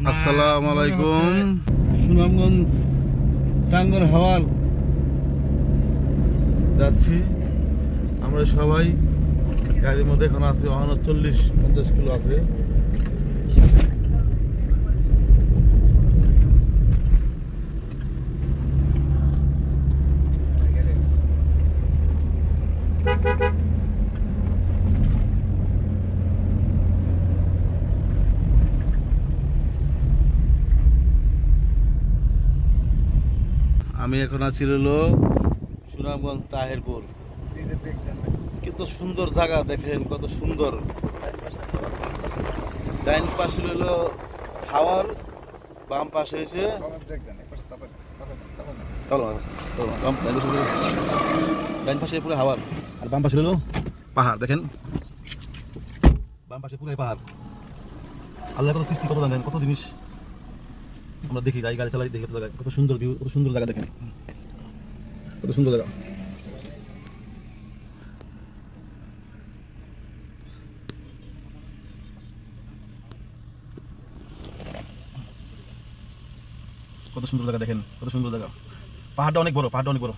আসসালামু আলাইকুম। সুনামগঞ্জ টাঙ্গর হাওয়ার যাচ্ছি আমরা সবাই। গাড়ির মধ্যে এখন আছে 40-50 কিলো আছে। আমি এখন আছি হলো সুনামগঞ্জ তাহেরপুর। কত সুন্দর জায়গা দেখেন, কত সুন্দর। ডাইন পাশে হলো হাওয়ার, বাম পাশে হয়েছে ডাইন পাশে পুরো হাওয়ার আর বাম পাশে হলো পাহাড়। দেখেন বাম পাশে পুরো পাহাড়। আল্লাহ কত সৃষ্টি, কত জানেন, কত জিনিস আমরা দেখি, যাই গাড়ি চালাই দেখি কত জায়গা, কত সুন্দর ভিউ, কত সুন্দর জায়গা। দেখেন কত সুন্দর জায়গা। কত সুন্দর জায়গা দেখেন, কত সুন্দর জায়গা। পাহাড়টা অনেক বড়, পাহাড়টা অনেক বড়।